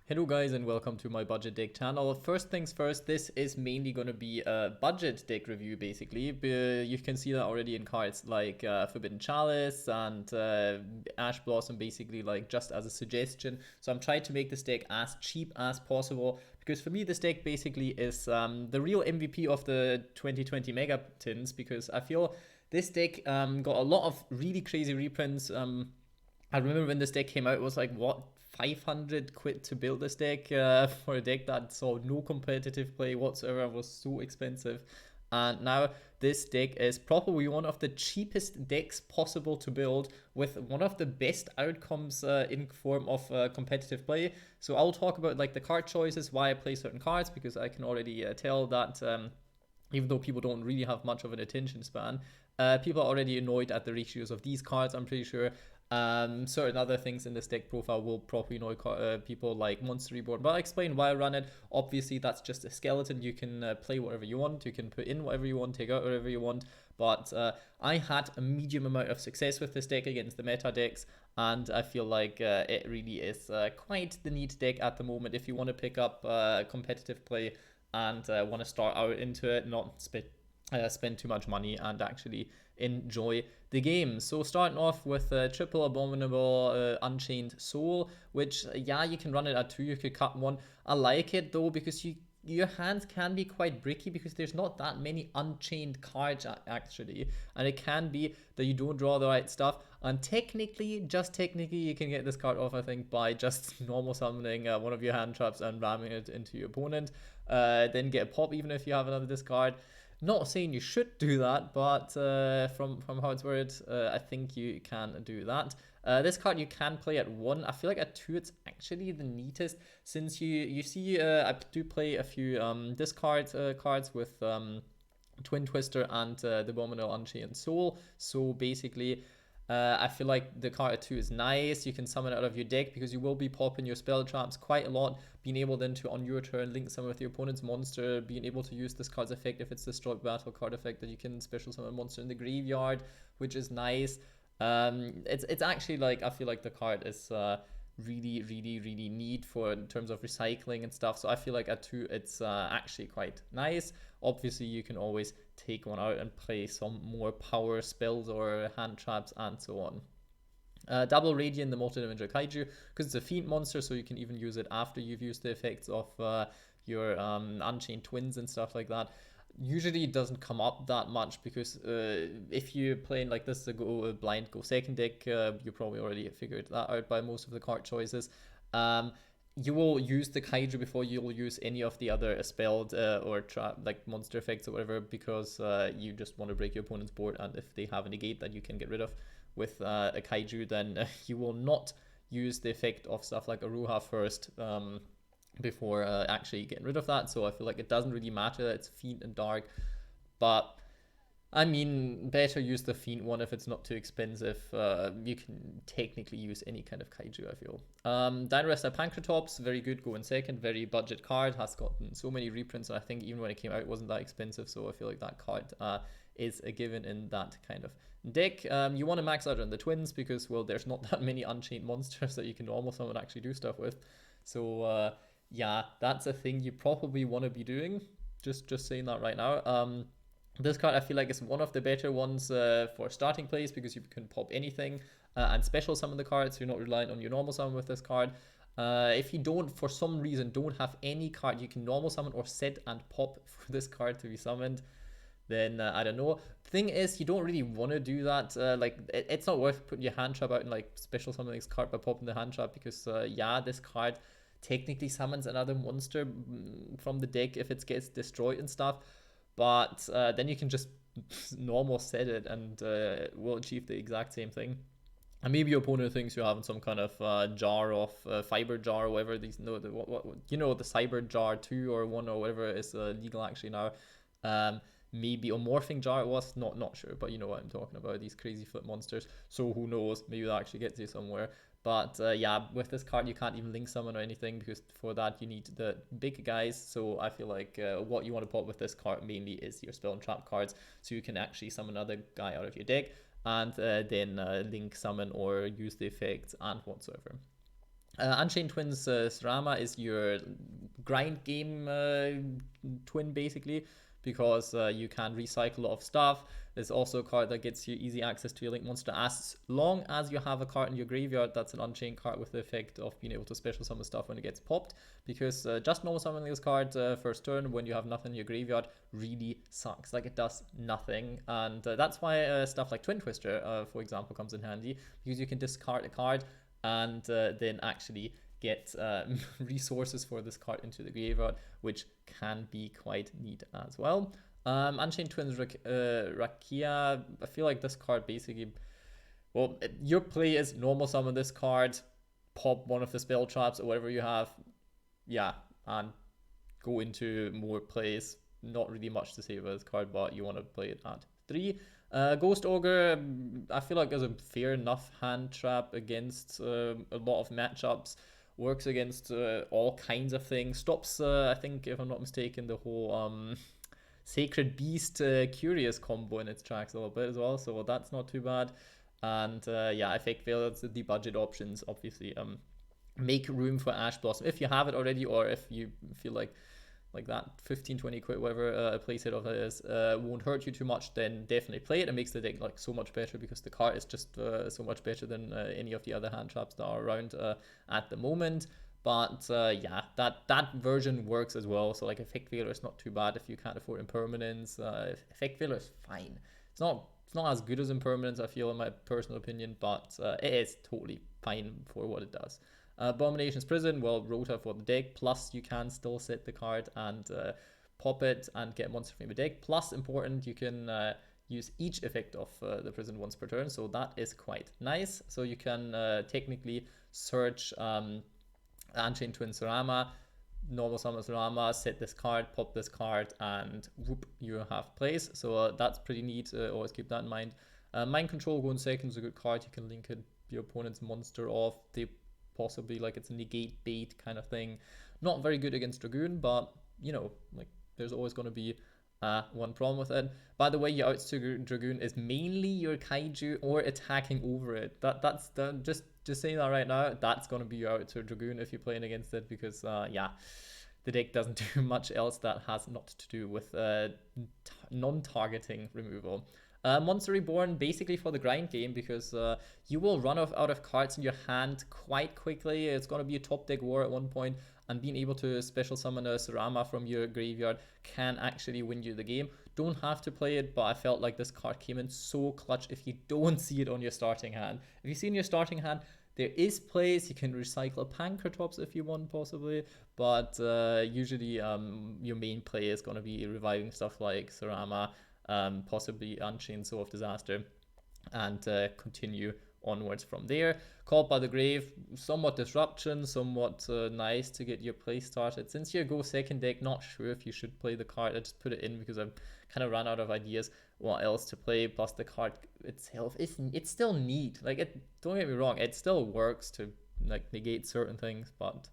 Hello guys and welcome to my budget deck channel. First things first, this is mainly going to be a budget deck review basically. You can see that already in cards like Forbidden Chalice and Ash Blossom basically, like just as a suggestion. So I'm trying to make this deck as cheap as possible because for me this deck basically is the real MVP of the 2020 Mega Tins, because I feel this deck got a lot of really crazy reprints. I remember when this deck came out, it was like, what, 500 quid to build this deck for a deck that saw no competitive play whatsoever, was so expensive. And now this deck is probably one of the cheapest decks possible to build, with one of the best outcomes in form of competitive play. So I'll talk about like the card choices, why I play certain cards, because I can already tell that even though people don't really have much of an attention span, people are already annoyed at the ratios of these cards, I'm pretty sure. Certain other things in this deck profile will probably annoy people, like Monster Reborn, but I'll explain why I run it. Obviously, that's just a skeleton. You can play whatever you want, you can put in whatever you want, take out whatever you want, but I had a medium amount of success with this deck against the meta decks, and I feel like it really is quite the neat deck at the moment if you want to pick up competitive play and want to start out into it, not spend too much money and actually enjoy the game. So starting off with triple abominable Unchained Soul, which yeah, you can run it at 2, you could cut 1. I like it though because your hands can be quite bricky because there's not that many unchained cards actually, and it can be that you don't draw the right stuff, and technically, just technically, you can get this card off, I think, by just normal summoning one of your hand traps and ramming it into your opponent, then get a pop even if you have another discard. Not saying you should do that, but from how it's worded, I think you can do that. This card you can play at 1. I feel like at 2 it's actually the neatest, since you see I do play a few discard cards with Twin Twister and the Abominable Unchained Soul. So basically, I feel like the card at 2 is nice. You can summon it out of your deck because you will be popping your spell traps quite a lot, being able then to, on your turn, link some with your opponent's monster, being able to use this card's effect if it's destroyed battle card effect, that you can special summon a monster in the graveyard, which is nice. It's actually, like, I feel like the card is really neat for in terms of recycling and stuff. So I feel like at 2 it's actually quite nice. Obviously you can always take one out and play some more power spells or hand traps and so on. Double Radiant, the multi-dimensional kaiju, because it's a fiend monster, so you can even use it after you've used the effects of your Unchained Twins and stuff like that. Usually it doesn't come up that much because if you're playing like this, the go blind, go second deck, you probably already figured that out by most of the card choices. You will use the kaiju before you'll use any of the other spelled or trap, like monster effects or whatever, because you just want to break your opponent's board, and if they have a negate that you can get rid of with a kaiju, then you will not use the effect of stuff like Aruha first before actually getting rid of that. So I feel like it doesn't really matter that it's Fiend and Dark, but I mean, better use the Fiend one if it's not too expensive. You can technically use any kind of kaiju, I feel. Dynaresta Pancratops, very good, go in second, very budget card, has gotten so many reprints, and I think even when it came out it wasn't that expensive, so I feel like that card is a given in that kind of deck. You want to max out on the twins because, well, there's not that many Unchained monsters that you can almost summon actually do stuff with. So yeah, that's a thing you probably want to be doing. Just saying that right now. This card I feel like is one of the better ones for starting plays because you can pop anything and special summon the card, so you're not relying on your normal summon with this card. If you don't, for some reason, don't have any card you can normal summon or set and pop for this card to be summoned, then I don't know. Thing is, you don't really want to do that. It's not worth putting your hand trap out and like special summoning this card by popping the hand trap, because yeah, this card technically summons another monster from the deck if it gets destroyed and stuff, but then you can just normal set it and will achieve the exact same thing. And maybe your opponent thinks you're having some kind of jar of fiber jar or whatever these no the, what you know, the cyber jar 2 or 1 or whatever is legal actually now. Maybe a morphing jar it was, not sure, but you know what I'm talking about, these crazy foot monsters. So who knows, maybe that actually gets you somewhere. But yeah, with this card you can't even link summon or anything, because for that you need the big guys. So I feel like what you want to pop with this card mainly is your spell and trap cards, so you can actually summon another guy out of your deck and then link summon or use the effects and whatsoever. Unchained Twins Sarama is your grind game twin, basically, because you can recycle a lot of stuff. There's also a card that gets you easy access to your Link Monster as long as you have a card in your graveyard that's an Unchained card with the effect of being able to special summon stuff when it gets popped. Because just normal summoning this card first turn when you have nothing in your graveyard really sucks. Like, it does nothing. And that's why stuff like Twin Twister, for example, comes in handy, because you can discard a card and then actually get resources for this card into the graveyard, which can be quite neat as well. Unchained Twins Rakia, I feel like this card basically, well, your play is normal summon this card, pop one of the spell traps or whatever you have, yeah, and go into more plays. Not really much to say about this card, but you want to play it at 3. Ghost Ogre, I feel like is a fair enough hand trap against a lot of matchups. Works against all kinds of things. Stops, I think, if I'm not mistaken, the whole Sacred Beast Curious combo in its tracks a little bit as well, so that's not too bad. And yeah, Effect Failures, the budget options, obviously. Make room for Ash Blossom if you have it already, or if you feel like that 15-20 quid, whatever a playset of it is, won't hurt you too much, then definitely play it. It makes the deck like so much better, because the card is just so much better than any of the other hand traps that are around at the moment. But yeah, that version works as well. So like, Effect Failure is not too bad if you can't afford Impermanence. Effect Failure is fine. It's not as good as Impermanence, I feel, in my personal opinion, but it is totally fine for what it does. Abomination's Prison, well, Rota for the deck, plus you can still set the card and pop it and get a monster from your deck. Plus, important, you can use each effect of the prison once per turn, so that is quite nice. So you can technically search Unchained Twin Sarama, normal summon Sarama, set this card, pop this card, and whoop, you have plays. So that's pretty neat. Always keep that in mind. Mind Control, go in second, is a good card. You can link it, your opponent's monster off. They possibly, like, it's a negate bait kind of thing. Not very good against Dragoon, but you know, like, there's always going to be one problem with it. By the way, your outs to Dragoon is mainly your Kaiju or attacking over it. That's just saying that right now. That's going to be your out to Dragoon if you're playing against it, because yeah, the deck doesn't do much else that has not to do with non-targeting removal. Monster Reborn, basically for the grind game, because you will run out of cards in your hand quite quickly. It's going to be a top deck war at one point, and being able to special summon a Sarama from your graveyard can actually win you the game. Don't have to play it, but I felt like this card came in so clutch if you don't see it on your starting hand. If you see in your starting hand, there is plays. You can recycle Pancratops if you want, possibly, but usually your main play is going to be reviving stuff like Sarama, possibly Unchained Soul of Disaster, and continue onwards from there. Called by the Grave, somewhat disruption, somewhat nice to get your play started. Since you go second deck, not sure if you should play the card. I just put it in because I've kind of ran out of ideas what else to play. Plus the card itself, it's still neat. Like, it, don't get me wrong, it still works to like negate certain things, but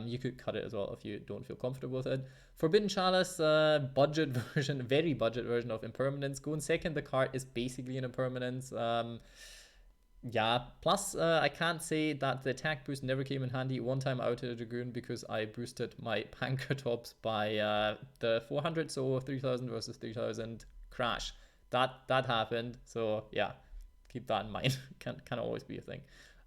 you could cut it as well if you don't feel comfortable with it. Forbidden Chalice, budget version, very budget version of Impermanence. Go in second, the card is basically an Impermanence. Yeah, plus I can't say that the attack boost never came in handy. One time out of the Dragoon because I boosted my Pancratops by the 400, so 3000 versus 3000 crash. That happened, so yeah, keep that in mind. Can always be a thing.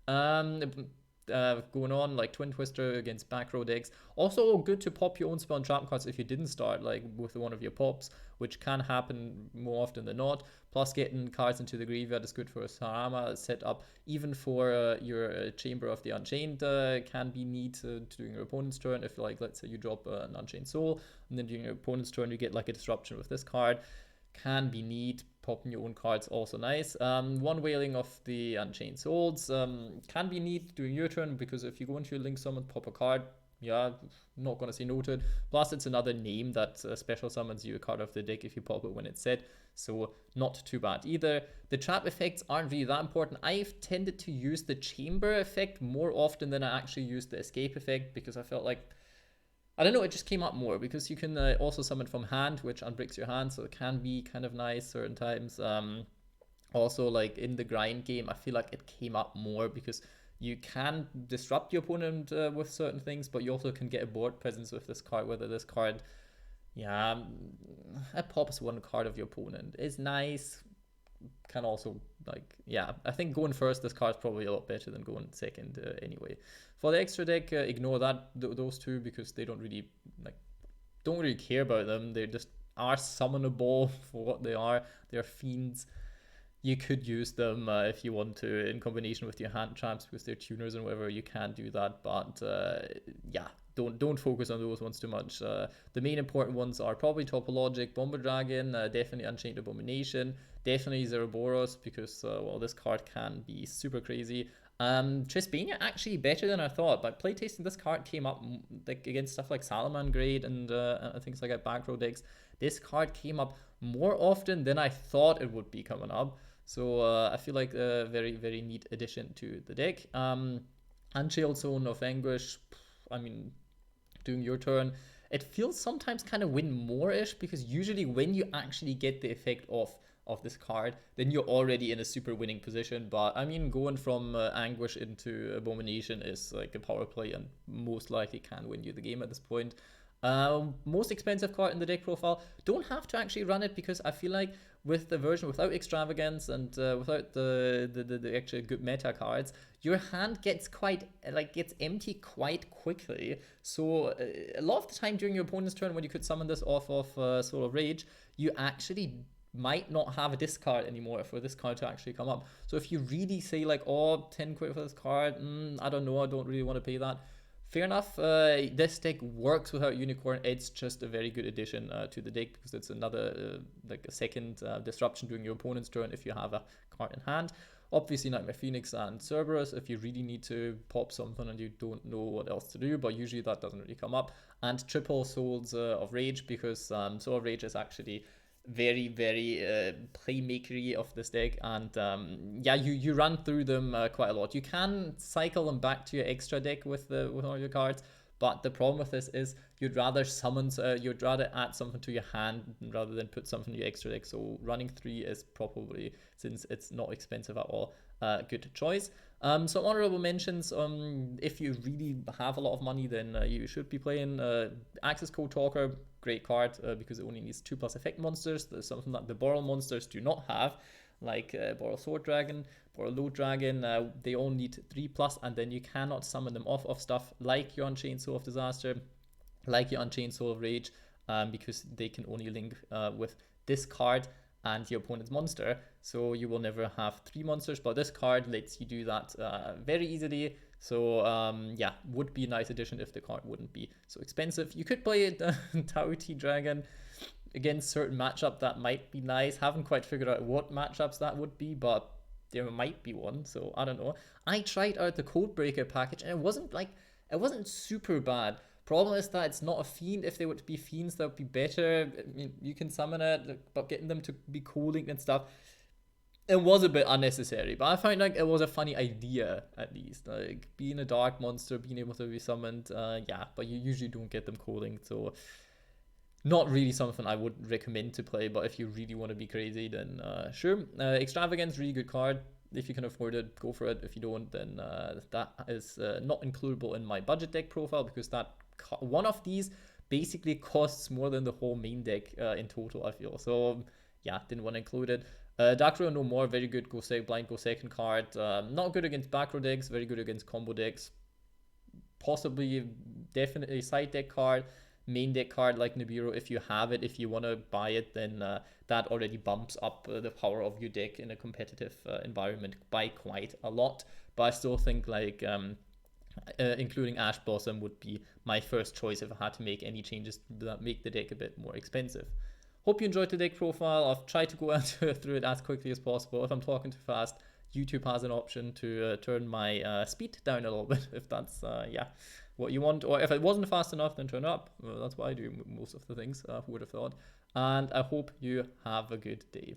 Going on, like Twin Twister against back row decks. Also good to pop your own spell and trap cards if you didn't start like with one of your pops, which can happen more often than not. Plus, getting cards into the graveyard is good for a Sarama setup. Even for your Chamber of the Unchained can be neat during your opponent's turn. If, like, let's say you drop an Unchained Soul, and then during your opponent's turn you get like a disruption with this card, can be neat. Popping your own cards also nice. One Wailing of the Unchained Souls can be neat during your turn, because if you go into your Link Summon, pop a card, yeah, not gonna say no to it. Plus, it's another name that special summons you a card of the deck if you pop it when it's set, so not too bad either. The trap effects aren't really that important. I've tended to use the chamber effect more often than I actually use the escape effect, because I felt like, I don't know, it just came up more, because you can also summon from hand, which unbricks your hand, so it can be kind of nice certain times. Also, like in the grind game, I feel like it came up more because You can disrupt your opponent with certain things, but you also can get a board presence with this card, whether this card, yeah, it pops one card of your opponent. It's nice, can also, like, yeah, I think going first, this card's probably a lot better than going second anyway. For the extra deck, ignore those two, because they don't really, like, don't really care about them. They just are summonable for what they are. They're fiends. You could use them if you want to, in combination with your hand traps, because they're tuners and whatever. You can do that, but yeah, don't focus on those ones too much. The main important ones are probably Topologic, Bomber Dragon, definitely Unchained Abomination, definitely Zeroboros, because well, this card can be super crazy. Trispania actually better than I thought, but playtesting this card came up like against stuff like Salamangrade and things like that, back row decks. This card came up more often than I thought it would be coming up. So I feel like a very, very neat addition to the deck. Unchained Zone of Anguish, I mean, doing your turn, it feels sometimes kind of win more-ish, because usually when you actually get the effect of this card, then you're already in a super winning position. But I mean, going from Anguish into Abomination is like a power play and most likely can win you the game at this point. Most expensive card in the deck profile. Don't have to actually run it, because I feel like with the version without extravagance and without the actual good meta cards, your hand gets gets empty quite quickly. So a lot of the time during your opponent's turn, when you could summon this off of Soul of Rage, you actually might not have a discard anymore for this card to actually come up. So if you really say like, oh, 10 quid for this card, I don't know, I don't really want to pay that. Fair enough. This deck works without Unicorn. It's just a very good addition to the deck, because it's another like a second disruption during your opponent's turn if you have a card in hand. Obviously, Nightmare Phoenix and Cerberus if you really need to pop something and you don't know what else to do, but usually that doesn't really come up. And triple Souls of Rage, because Soul of Rage is actually very, very playmakery of this deck, and yeah, you run through them quite a lot. You can cycle them back to your extra deck with all your cards, but the problem with this is you'd rather you'd rather add something to your hand rather than put something to your extra deck. So running 3 is probably, since it's not expensive at all, a good choice. So honorable mentions, if you really have a lot of money, then you should be playing Access Code Talker. Great card because it only needs 2+ effect monsters. There's something that the Boral monsters do not have, like Boral Sword Dragon, Boral Load Dragon. They all need 3+, and then you cannot summon them off of stuff like your Unchained Soul of Disaster, like your Unchained Soul of Rage, because they can only link with this card and your opponent's monster. So you will never have 3 monsters, but this card lets you do that very easily. So yeah, would be a nice addition if the card wouldn't be so expensive. You could play it Tau T Dragon against certain matchup. That might be nice. Haven't quite figured out what matchups that would be, but there might be one. So I don't know. I tried out the Codebreaker package, and it wasn't super bad. Problem is that it's not a fiend. If they were to be fiends, that would be better. I mean, you can summon it, but getting them to be co-linked and stuff, it was a bit unnecessary. But I found like it was a funny idea, at least. Like being a dark monster, being able to be summoned, yeah, but you usually don't get them co-linked, so not really something I would recommend to play. But if you really want to be crazy, then sure. Extravagance, really good card. If you can afford it, go for it. If you don't, then that is not includable in my budget deck profile, because that one of these basically costs more than the whole main deck in total, I feel. So yeah, didn't want to include it. Dark Row No More, very good blind go second card. Not good against back row decks, very good against combo decks. Possibly, definitely side deck card. Main deck card like Nibiru, if you have it, if you want to buy it, then that already bumps up the power of your deck in a competitive environment by quite a lot. But I still think like including Ash Blossom would be my first choice if I had to make any changes that make the deck a bit more expensive. Hope you enjoyed the deck profile. I've tried to go through it as quickly as possible. If I'm talking too fast, YouTube has an option to turn my speed down a little bit, if that's yeah, what you want. Or if it wasn't fast enough, then turn it up. Well, that's what I do most of the things, who would have thought. And I hope you have a good day.